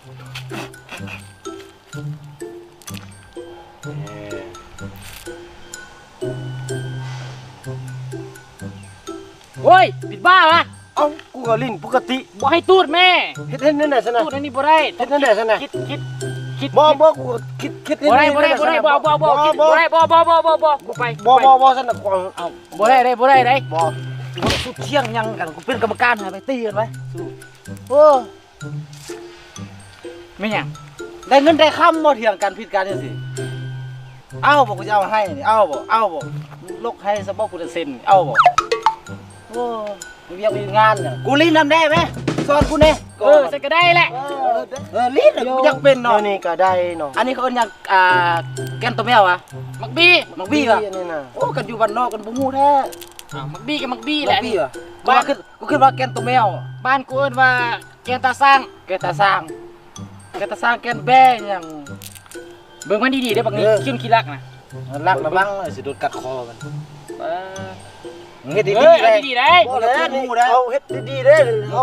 โอ้ยปิดบ้าวะเอ้ากูก็ลิ้นปกติบ่ให้ตูดแม่เฮ็ดนั่นน่ะซะนะตูดอันนี้บ่ได้เฮ็ดนั่นน่ะซะนะคิดบ่กูคิดบ่ได้บ่คิดบ่ได้บ่กูไปบ่ซะนะเอาบ่ได้บ่ได้บ่สุดเที่ยงยังกันกูเป็นกรรมการหาไปตีกันไปโอ้ ไม่หยังได้เงินได้ค่ำบ่เถียงกันผิดกันจังซี่เอ้าบ่กูจะเอาให้นี่เอ้าบ่ลกให้ซะบ่กูจะเซ็นเอ้าบ่โอ้มึงอยากมีงานน่ะกูลิ้นทำได้ไหมสอนกูแน่ใส่ก็ได้แหละลิ้นกูอยากเป็นเนาะนี่ก็ได้เนาะอันนี้เขาเอิ้นหยังแกนตัวแมวอ่ะมักบี้ว่ะนี่น่ะโอ้กันอยู่บ้านนอกกันบ่ฮู้แท้มักบี้กับมักบี้แหละนี่บ้านกูคิดว่าแกนตัวแมวบ้านกูเอิ้นว่าแกนตาสร้างแกนตาสร้างแกนแบ้หยังเบิ่งมันดีๆได้บักนี้คิ้วขี้รักนะรักระวังสิโดนกัดคอกันเฮ็ดดีๆได้บ่แล้วนี่เอาเฮ็ดดีๆเด้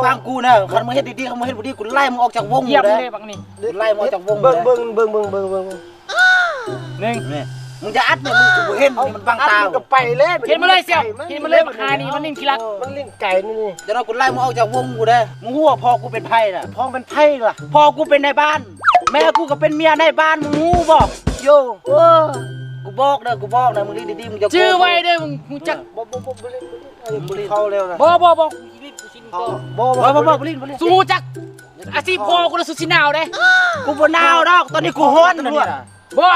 ฟังกูนะคันมึงเฮ็ดดีๆคันมึงเฮ็ดบ่ดีกูไล่มึงออกจากวงเยี่ยมเลยบักนี้ไล่มึงออกจากวงเบิ่งนึงมึงจะอัดเนี่ยมึงกูเห็นมันบังตาก็ไปเลยเห็นมาเลยเสี่ยวเห็นมาเลยบักหานี่มันนิ่งขี้รักมันลิ้นไก่นี่เดี๋ยวเรากูไล่มึงออกจากวงกูเด้มึงฮู้ว่าพ่อกูเป็นไผ่น่ะพ่อเป็นไผ่ล่ะพ่อกูเป็นในบ้านแม่กูก็เป็นเมียในบ้านมึงฮู้บ่โยกูบอกนะมึงดีๆมึงจะชื่อไว้เด้อมึงจักบ่เข้าเร็วนะบ่สู้จักอาชีพพ่อกูสุดสิหนาวเด้กูบ่หนาวดอกตอนนี้กูฮ้อนน่ะนี่บ่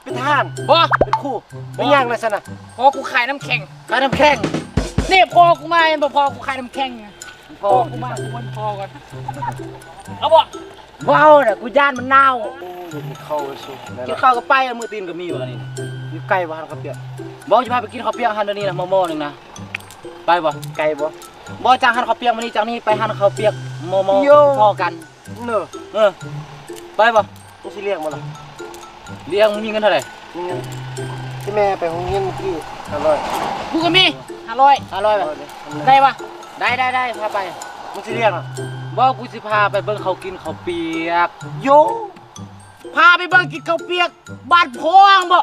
เป็นทหารบ่เป็นครูเป็นหยังล่ะซั่นน่ะพ่อกูขายน้ำแข็งนี่พ่อกูมาบ่พ่อกูขายน้ำแข็งพ่อกูมากูวันพ่อก่อนเอาบ่เอาน่ะกูย่านมันหนาวเข้าสู้กินข้าวก็ไปมือตีนก็มีบ่นี่อยู่ไกลบ่หันข้าวเปียกบ่จะพาไปกินข้าวเปียกหันเดี๋ยวนี้นะมอนึงนะไปบ่ไกลบ่จ้างหันข้าวเปียกมื้อนี้จากนี้ไปหันข้าวเปียกมอพอกันไปบ่มึงสิเลี้ยงบ่ล่ะเลี้ยงมีเงินเท่าไหร่มีเงินที่แม่ไปโรงเรียนเมื่อกี้500กูก็มี500บ่ได้ปะได้พาไปมึงสิเลี้ยงอ่ะบ่กูสิพาไปเบิ่งเขากินข้าวเปียกโยพาไปเบิ่งกินข้าวเปียกบ้านพองบ่